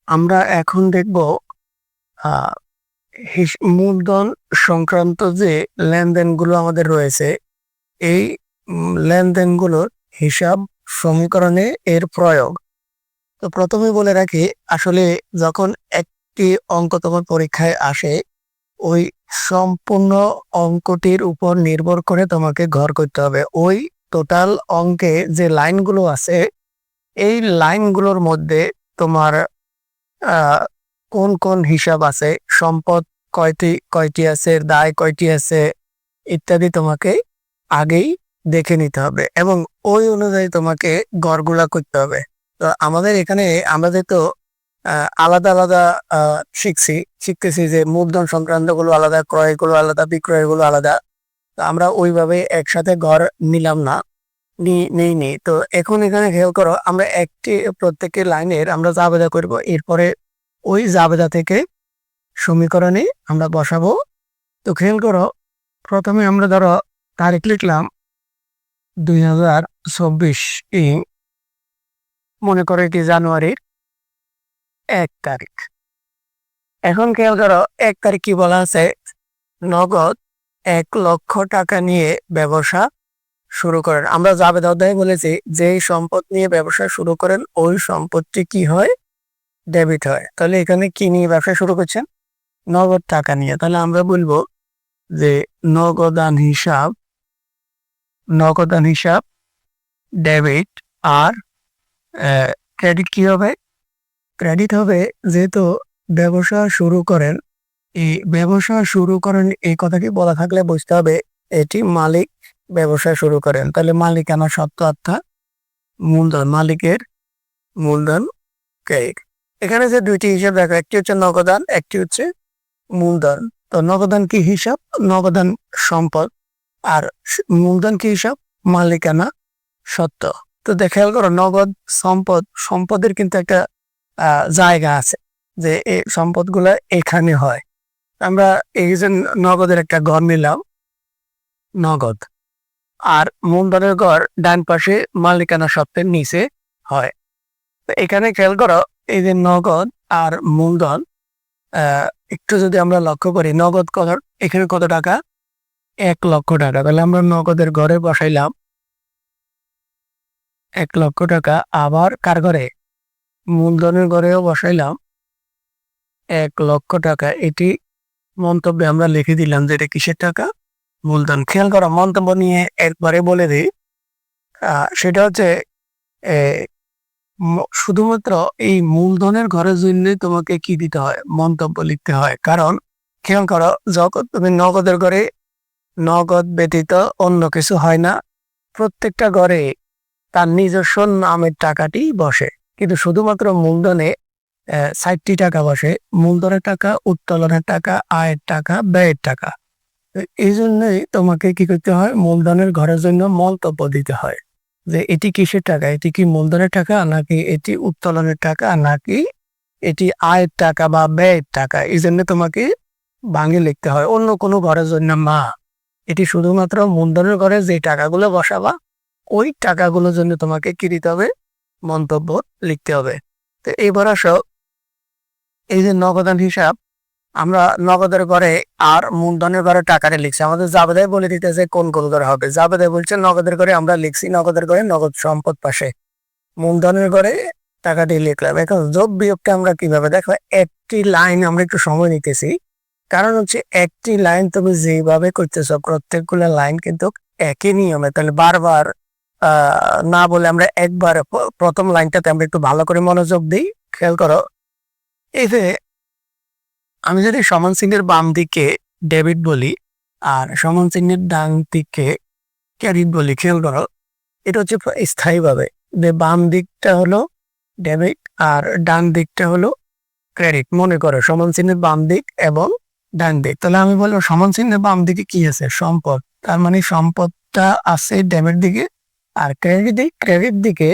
আমরা এখন দেখব আহ, মূলধন সংক্রান্ত যে লেনদেনগুলো আমাদের রয়েছে এই লেনদেনগুলোর হিসাব সমীকরণে এর প্রয়োগ। তো প্রথমে বলে রাখি, আসলে যখন একটি অঙ্ক তোমার পরীক্ষায় আসে, ওই সম্পূর্ণ অঙ্কটির উপর নির্ভর করে তোমাকে ঘর করতে হবে। ওই টোটাল অঙ্কে যে লাইনগুলো আছে এই লাইনগুলোর মধ্যে তোমার আহ কোন কোন হিসাব আছে, সম্পদ কয়টি কয়টি আছে, দায় কয়টি আছে ইত্যাদি তোমাকে আগেই দেখে নিতে হবে এবং ওই অনুযায়ী তোমাকে গড়গুলা করতে হবে। তো আমাদের এখানে আমাদের তো আলাদা আলাদা শিখতেছি যে মূলধন সংক্রান্ত গুলো আলাদা, ক্রয়গুলো আলাদা, বিক্রয়গুলো আলাদা। তো আমরা ওইভাবে একসাথে ঘর নিলাম না, নেই। তো এখন এখানে খেয়াল করো, আমরা একটি প্রত্যেকটি লাইনের আমরা জাবেদা করব, এরপরে ওই জাবেদা থেকে সমীকরণে আমরা বসাবো। তো খেয়াল করো, প্রথমে আমরা ধরো তারিখ লিখলাম 2024, মনে করে কি জানুয়ারির 1 তারিখ। এখন খেয়াল করো 1 তারিখ কি বলা আছে, নগদ 1 লক্ষ টাকা নিয়ে ব্যবসা শুরু করেন। আমরা জাবেদা অধ্যায়ে বলেছি যে সম্পদ নিয়ে ব্যবসা শুরু করেন ওই সম্পদটি কি হয়, ডেবিট হয়। তাহলে এখানে কি নিয়ে ব্যবসা শুরু করছেন, নগদ টাকা নিয়ে। তাহলে আমরা বলবো যে নগদান হিসাব ডেবিট। আর ক্রেডিট কি হবে, ক্রেডিট হবে যেহেতু ব্যবসা শুরু করেন, এই ব্যবসা শুরু করেন এই কথাটি বলা থাকলে বুঝতে হবে এটি মালিক ব্যবসা শুরু করেন। তাহলে মালিকানা সত্ত্ব অর্থাৎ মূলধন, মালিকের মূলধন ক্রেডিট। এখানে যে দুইটি হিসাব দেখো, একটি হচ্ছে নগদান, একটি হচ্ছে মূলধন। তো নগদান কি হিসাব, নগদান সম্পদ, আর মূলধন কি হিসাব, মালিকানা সত্ত্ব। তো খেয়াল করো, নগদ সম্পদ, সম্পদের কিন্তু একটা জায়গা আছে যে এই সম্পদগুলা এখানে হয়। আমরা এই যে নগদের একটা ঘর নিলাম, নগদ, আর মূলধনের ঘর ডান পাশে মালিকানা সত্ত্বের নিচে হয়। তো এখানে খেয়াল করো, এই যে নগদ আর মূলধন, একটু যদি আমরা লক্ষ্য করি, নগদ কত, এখানে কত টাকা, 1 লক্ষ টাকা। তাহলে আমরা নগদের ঘরে বসাইলাম 1 লক্ষ টাকা। আবার কার ঘরে, মূলধনের ঘরেও বসাইলাম 1 লক্ষ টাকা। এটি মন্তব্যে আমরা লিখে দিলাম যে এটা কিসের টাকা, মূলধন। খেয়াল করো, মন্তব্য নিয়ে একবারে বলে দিই, সেটা হচ্ছে শুধুমাত্র এই মূলধনের ঘরের জন্য তোমাকে কি দিতে হয়, মন্তব্য লিখতে হয়। কারণ খেয়াল করো, যখন তুমি নগদের ঘরে, নগদ ব্যতীত অন্য কিছু হয় না, প্রত্যেকটা ঘরে তার নিজস্ব নামের টাকাটি বসে, কিন্তু শুধুমাত্র মূলধনে 60টি টাকা বসে। মূলধনের টাকা, উত্তোলনের টাকা, আয়ের টাকা, ব্যয়ের টাকা। এই জন্যই তোমাকে কি করতে হয়, মূলধনের ঘরের জন্য মন্তব্য দিতে হয় যে এটি কিসের টাকা, এটি কি মূলধনের টাকা, নাকি এটি উত্তোলনের টাকা, নাকি এটি আয়ের টাকা বা ব্যয়ের টাকা। এই জন্য তোমাকে ভাঙে লিখতে হয়, অন্য কোনো ঘরের জন্য না। এটি শুধুমাত্র মূলধনের ঘরে যে টাকাগুলো বসাবা ওই টাকাগুলোর জন্য তোমাকে কি দিতে হবে, মন্তব্য লিখতে হবে। তো এবার আসো, এই যে নগদান হিসাব, আমরা নগদের ঘরে আর মূলধনের ঘরে টাকাটা লিখছি, আমাদের জাবেদায় বলে দিতেছে কোন কোন ঘরে হবে। জাবেদায় বলছে নগদের ঘরে আমরা লিখছি, নগদের ঘরে নগদ সম্পদ পাশে, মূলধনের ঘরে টাকাটি লিখলাম। এখন যোগ বিয়োগটা আমরা কিভাবে, দেখো একটি লাইন আমরা একটু সময় নিতেছি, কারণ হচ্ছে একটি লাইন তুমি যেভাবে করতেছ প্রত্যেকগুলো লাইন কিন্তু একই নিয়মে। তাহলে বারবার না বলে আমরা একবার প্রথম লাইনটাতে আমরা একটু ভালো করে মনোযোগ দিই। খেয়াল করো, এই যে আমি যদি সমান চিহ্নের বাম দিকে ডেবিট বলি আর সমান চিহ্নের ডান দিকে ক্রেডিট বলি, খেয়াল করো এটা হচ্ছে স্থায়ীভাবে যে বাম দিকটা হলো ডেবিট আর ডান দিকটা হলো ক্রেডিট। মনে করো সমান চিহ্নের বাম দিক এবং ডান দিক, তাহলে আমি বলবো সমান চিহ্নের বাম দিকে কি আছে, সম্পদ। তার মানে সম্পদটা আছে ডেবিট দিকে, আর ক্রেডিট দিকে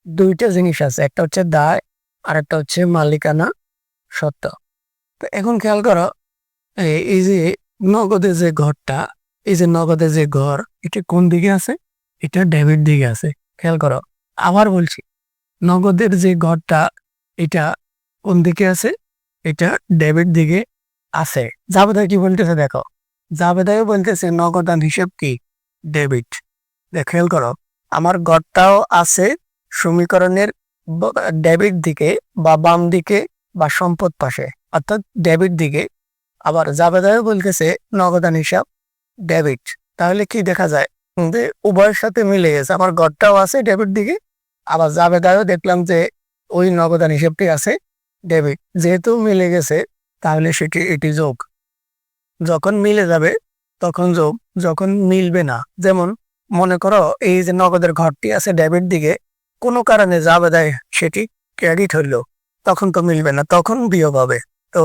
দুইটা জিনিস আছে, একটা হচ্ছে দায় আর একটা হচ্ছে মালিকানা সত্ত্ব। তো এখন খেয়াল করো, এই যে নগদের যে ঘরটা, এই যে নগদের যে ঘর, এটা কোন দিকে আছে, এটা ডেবিট দিকে আছে। খেয়াল করো, আবার বলছি, নগদের যে ঘরটা এটা কোন দিকে আছে? এটা ডেবিট দিকে আছে। জাবেদা কি বলতেছে দেখো, জাবেদাও বলতেছে নগদান হিসেব কি ডেবিট। খেয়াল করো, আমার ঘরটাও আছে সমীকরণের ডেবিট দিকে বা বাম দিকে বা সম্পদ পাশে, অর্থাৎ ডেবিট দিকে। আবার জাবেদাও বলতেছে নগদান হিসাব ডেবিট। তাহলে কি দেখা যায় যে উভয়ের সাথে মিলে গেছে, আমার ঘরটাও আছে ডেবিট দিকে, আবার জাবেদাও দেখলাম যে ওই নগদান হিসাবটি আছে ডেবিট। যেহেতু মিলে গেছে তাহলে এটি যোগ। যখন মিলে যাবে তখন যোগ, যখন মিলবে না, যেমন মনে করো এই যে নগদের ঘরটি আছে ডেবিট দিকে, কোনো কারণে জাবেদায় সেটি ক্রেডিট হইলো, তখন তো মিলবে না, তখন বিয়োগ হবে। তো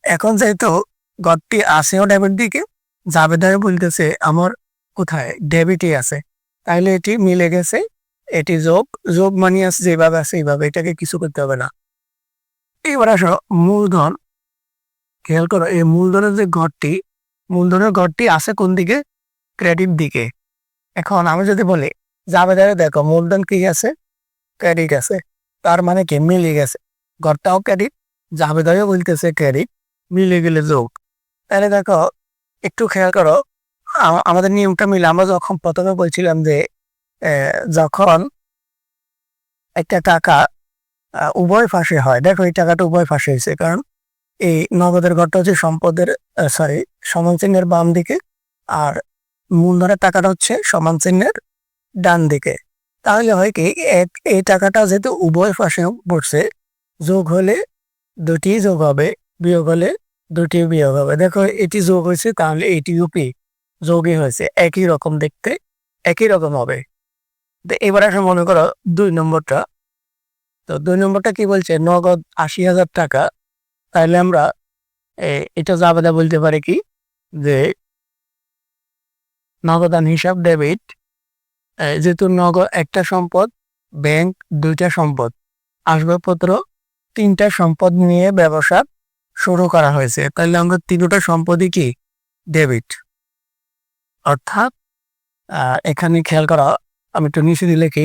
এখন যেহেতু ঘরটি আছেও ডেবিট দিকে, জাবেদায় বলতেছে আমার কোথায় ডেবিটই আছে, তাহলে এটি মিলে গেছে, এটি যোগ। যোগ মানি আছে যেভাবে আছে এইভাবে, এটাকে কিছু করতে হবে না। এবার আসো মূলধন। খেয়াল করো এই মূলধনের যে ঘরটি, মূলধনের ঘরটি আছে কোন দিকে? ক্রেডিট দিকে। এখন আমি যদি বলি জাবেদারে দেখো মূলধন কি আছে? ক্রেডিট আছে, তার মানে কি মিলে গেছে, ঘরটাও ক্রেডিট, জাবেদাও বলতেছে ক্রেডিট, মিলে গেলে যোগ। তাহলে দেখো একটু খেয়াল করো, আমাদের নিয়মটা মিলে। আমরা যখন প্রথমে বলছিলাম যে যখন একটা টাকা উভয় পাশে হয়, দেখো এই টাকাটা উভয় পাশে হয়েছে, কারণ এই নগদের ঘরটা হচ্ছে সম্পদের সরি সমান চিহ্নের বাম দিকে, আর মূলধনের টাকাটা হচ্ছে সমান চিহ্নের ডান দিকে। তাহলে হয় কি এই টাকাটা যেহেতু উভয় পাশে পড়ছে, যোগ হলে দুটি যোগ হবে, বিয়োগ হলে দুটি বিয়োগ হবে। দেখো এটি যোগ হয়েছে, তাহলে এটিও কি যোগই হয়েছে, একই রকম দেখতে, একই রকম হবে। তো এবার আসলে মনে করো 2 নম্বরটা। তো 2 নম্বরটা কি বলছে? নগদ 80,000 টাকা। তাহলে আমরা এটা জাবেদা বলতে পারি কি যে নগদান হিসাব ডেবিট। যেহেতু নগদ একটা সম্পদ, ব্যাংক 2টা সম্পদ, আসবাবপত্র 3টা সম্পদ নিয়ে ব্যবসা শুরু করা হয়েছে, তাহলে আমরা 3টা সম্পদই কি ডেবিট। অর্থাৎ এখানে খেয়াল করা, আমি একটু নিচে দিলে কি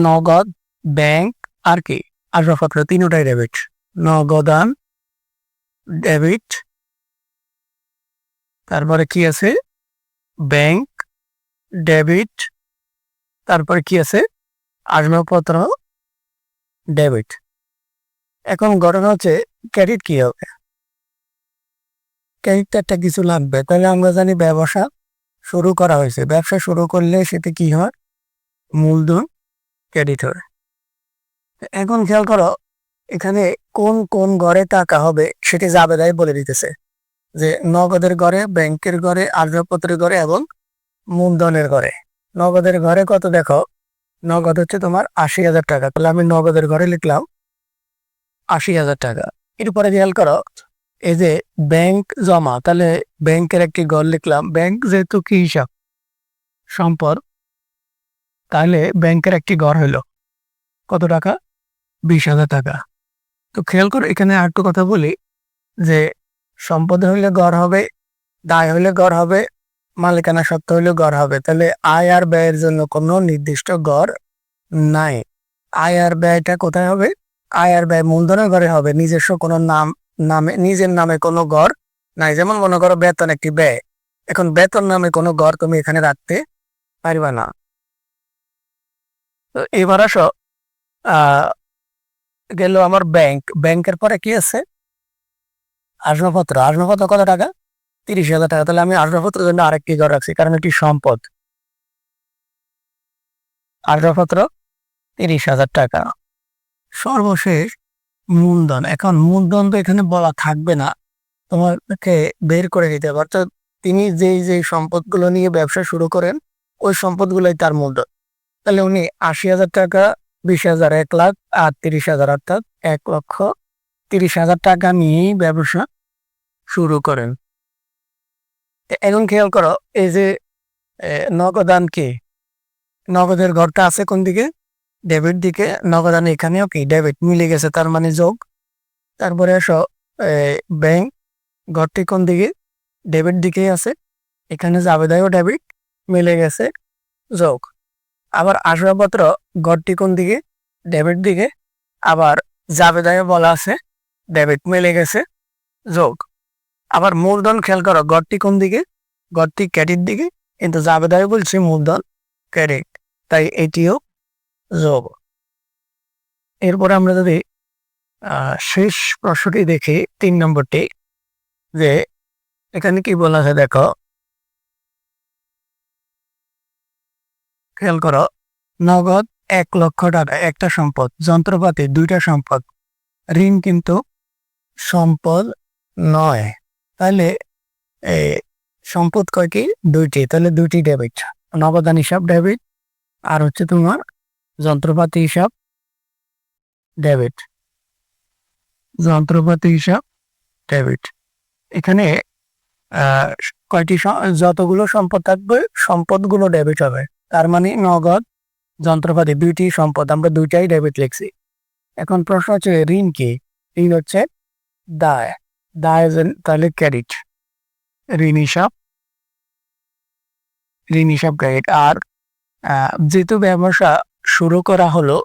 নগদ, ব্যাংক আর কি আসবাবপত্র 3টাই ডেবিট। নগদান ডেবিট, তারপরে কি আছে ব্যাংক ডেবিট, তারপরে কি আছে আসবাবপত্র ডেবিট। এখন ঘটনা হচ্ছে ক্রেডিট কি হবে? ক্রেডিট একটা কিছু লাগবে, তাহলে আমরা জানি ব্যবসা শুরু করা হয়েছে, ব্যবসা শুরু করলে সেটা কি হয়? মূলধন ক্রেডিট হয়। এখন খেয়াল করো এখানে কোন কোন ঘরে টাকা হবে সেটি জাবেদায় বলে দিতেছে, যে নগদের ঘরে, ব্যাংকের ঘরে, আসবাবপত্রের ঘরে এবং মূলধনের ঘরে। নগদের ঘরে কত দেখো, নগদ হচ্ছে তোমার 80,000 টাকা, তাহলে আমি নগদের ঘরে লিখলাম 80,000 টাকা। এরপরে খেয়াল করো এই যে ব্যাংক জমা, তাহলে ব্যাংকের একটি ঘর লিখলাম, ব্যাংক যেহেতু কি হিসাব সম্পদ, তাহলে ব্যাংকের একটি ঘর হলো কত টাকা? 20,000 টাকা। তো খেয়াল করো এখানে আর একটু কথা বলি, যে সম্পদ হইলে ঘর হবে, দায় হইলে ঘর হবে, মালিকানা সত্ত্ব হইলে ঘর হবে। তাহলে আয় আর ব্যয়ের জন্য কোনো নির্দিষ্ট ঘর নাই। আয় আর ব্যয়টা কোথায় হবে? আয় আর ব্যয় মূলধনের ঘরে হবে, নিজস্ব কোনো নামে নিজের নামে কোনো ঘর নাই। যেমন মনে করো বেতন একটি ব্যয়, এখন বেতন নামে কোনো ঘর তুমি এখানে রাখতে পারবা না। তো এবার আসো গেল আমার ব্যাংক, ব্যাংকের পরে কি আছে? আসবাবপত্র। আসবাবপত্র কত টাকা? 30,000 টাকা। তাহলে আমি আসবাবপত্রের জন্য আরেকটি ঘর রাখছি, কারণ এটি সম্পদ। আসবাবপত্র 30,000 টাকা। সর্বশেষ মূলধন। এখন মূলধন তো এখানে বলা থাকবে না, তোমাকে বের করে দিতে হবে। অর্থাৎ তিনি যেই সম্পদগুলো নিয়ে ব্যবসা শুরু করেন ওই সম্পদগুলোই তার মূলধন। তাহলে উনি 80,000 টাকা, 20,000, 1 লাখ আর 30,000, অর্থাৎ 1,30,000 টাকা নিয়েই ব্যবসা শুরু করেন। এখন খেয়াল করো এই যে নগদান কি, নগদের ঘরটা আছে কোন দিকে? ডেবিট দিকে। নগদান এখানেও কি ডেবিট, মিলে গেছে, তার মানে যোগ। তারপরে আসো ব্যাংক, ঘরটি কোন দিকে? ডেবিট দিকেই আছে, এখানে জাবেদায়ও ডেবিট, মিলে গেছে, যোগ। আবার আসবাবপত্র ঘরটি কোন দিকে? ডেবিট দিকে, আবার জাবেদায় বলা আছে ডেবিট, মিলে গেছে, যোগ। আবার মূলধন খেয়াল করো, গড়টি কোন দিকে, গড়টি ক্রেডিট দিকে, কিন্তু জাবেদায় বলছে মূলধন ক্রেডিট, তাই এটিও যোগ। এরপরে আমরা যদি শেষ প্রশ্নটি দেখি 3 নম্বরটি, যে এখানে কি বলা আছে দেখো, খেয়াল করো, নগদ 1 লক্ষ টাকা একটা সম্পদ, যন্ত্রপাতি 2টা সম্পদ, ঋণ কিন্তু সম্পদ নয়, তাহলে সম্পদ কয়টি, 2টি, তাহলে 2টি ডেবিট, নগদান হিসাব ডেবিট, আর হচ্ছে তোমার যন্ত্রপাতি হিসাব ডেবিট, যন্ত্রপাতি হিসাব ডেবিট। এখানে কয়টি যতগুলো সম্পদ থাকবে সম্পদগুলো ডেবিট হবে, তার মানে নগদ যন্ত্রপাতি 2টি সম্পদ, আমরা 2টাই ডেবিট লিখছি। এখন প্রশ্ন হচ্ছে ঋণ কি, ঋণ হচ্ছে দায়, দায় তাহলে ক্রেডিট, ঋণ হিসাব ক্রেডিট। আর যেহেতু ব্যবসা শুরু করা হলো,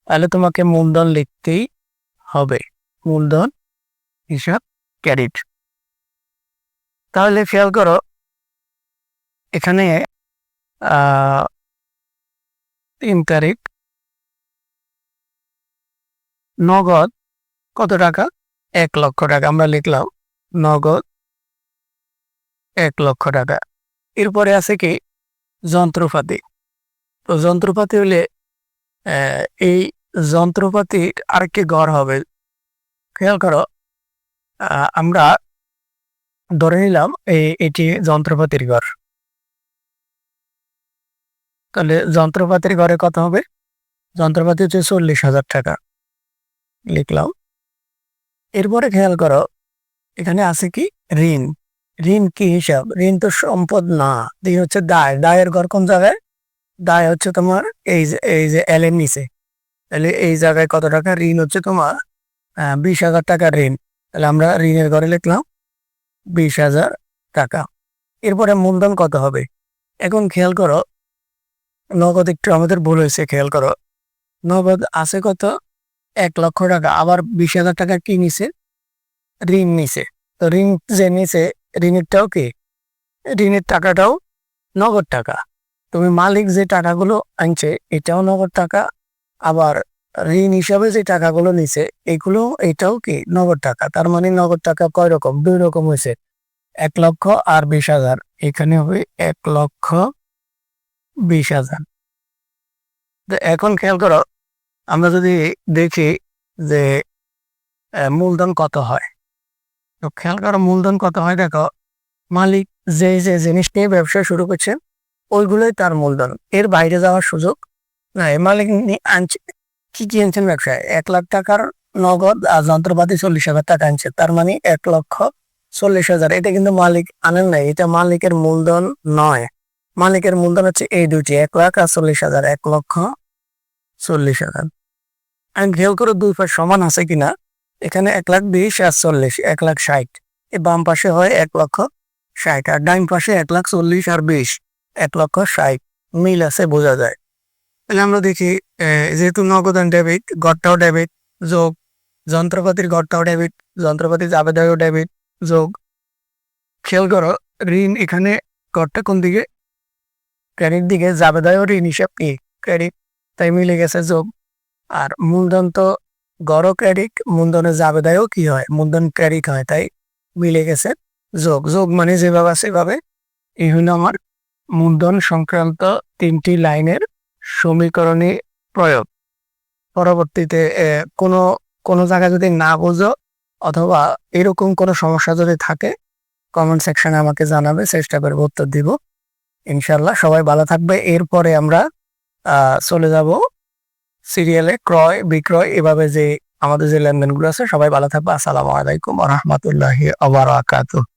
তাহলে তোমাকে মূলধন লিখতেই হবে, মূলধন হিসাব ক্রেডিট। তাহলে খেয়াল করো এখানে 3 তারিখ নগদ কত টাকা, 1 লক্ষ টাকা, আমরা লিখলাম নগদ 1 লক্ষ টাকা। এরপরে আছে কি যন্ত্রপাতি, তো যন্ত্রপাতি হলে এই যন্ত্রপাতি আরেকটি গড় হবে। খেয়াল করো আমরা ধরে নিলাম এটি যন্ত্রপাতির গড়, তাহলে যন্ত্রপাতির গড়ে কত হবে, যন্ত্রপাতি হচ্ছে 40,000 টাকা, লিখলাম। এরপরে খেয়াল করো এখানে আছে কি ঋণ, ঋণ কি হিসাব, ঋণ তো সম্পদ না, ঋণ হচ্ছে দায়, দায়ের গড় কোন জায়গায়, দায় হচ্ছে তোমার এই যে এল এর নিচে, তাহলে এই জায়গায় কত টাকা, ঋণ হচ্ছে তোমার 20,000 টাকা ঋণ, তাহলে আমরা ঋণের ঘরে লিখলাম 20,000 টাকা। এরপরে মূলধন কত হবে, এখন খেয়াল করো নগদ একটু আমাদের ভুল হয়েছে, খেয়াল করো নগদ আছে কত 1 লক্ষ টাকা, আবার 20,000 টাকা কি নিছে, ঋণ নিছে, তো ঋণ যে নিছে ঋণেরটাও কি, ঋণের টাকাটাও নগদ টাকা, তুমি মালিক যে টাকাগুলো আনছে এটাও নগদ টাকা, আবার ঋণ হিসাবে যে টাকাগুলো নিছে এগুলো এটাও কি নগদ টাকা, তার মানে নগদ টাকা কয় রকম, 2 রকম হয়েছে, 1 লক্ষ আর 20,000, এখানে হবে 1,20,000। এখন খেয়াল করো আমরা যদি দেখি যে মূলধন কত হয়, তো খেয়াল করো মূলধন কত হয়, দেখো মালিক যে যে জিনিস নিয়ে ব্যবসা শুরু করছে ওইগুলোই তার মূলধন, এর বাইরে যাওয়ার সুযোগ নাই। মালিক আনছে কি আনছেন ব্যবসায়, 1 লাখ টাকার নগদ আর যন্ত্রপাতি 40,000 টাকা আনছে, তার মানে 1,40,000, এটা কিন্তু মালিক আনেন নাই, এটা মালিকের মূলধন নয়, মালিকের মূলধন হচ্ছে এই দুটি, 1 লাখ আর 40,000, 1,40,000। আমি খেয়াল করে 2 পাশ সমান আছে কিনা, এখানে 1,20,000 আর 40, 1,60,000, এই বাম পাশে হয় 1,60,000, আর ডাইন পাশে 1,40,000 আর 20, 1,60,000, মিল আছে বোঝা যায়। তাহলে আমরা দেখি যেহেতু নগদান ডেবিট, গড়টাও ডেবিট, যোগ, যন্ত্রপাতির গড়টাও ডেবিট, যন্ত্রপাতি জাবেদায়ও ডেবিট, যোগ। খেয়াল করো ঋণ এখানে গড়টা কোন দিকে, ক্রেডিট দিকে, জাবেদায়ও ঋণ হিসাব কি ক্রেডিট, তাই মিলে গেছে যোগ। আর মূলধন তো গড় ক্রেডিট, মূলধনের জাবেদায়ও কি হয়, মূলধন ক্রেডিট হয়, তাই মিলে গেছে যোগ। যোগ মানে যেভাবে সেভাবে। এই হলো আমার মূলধন সংক্রান্ত 3টি লাইনের সমীকরণে প্রয়োগ। পরবর্তীতে কোনো জায়গায় যদি না বোঝো অথবা এরকম কোনো সমস্যা যদি থাকে কমেন্ট সেকশনে আমাকে জানাবে, চেষ্টা করবো উত্তর দিব ইনশাল্লাহ। সবাই ভালো থাকবে। এরপরে আমরা চলে যাব সিরিয়ালে ক্রয় বিক্রয়, এভাবে যে আমাদের যে লেনদেনগুলো আছে। সবাই ভালো থাকবে। আসসালামু আলাইকুম ওয়া রাহমাতুল্লাহি ওয়া বারাকাতুহু।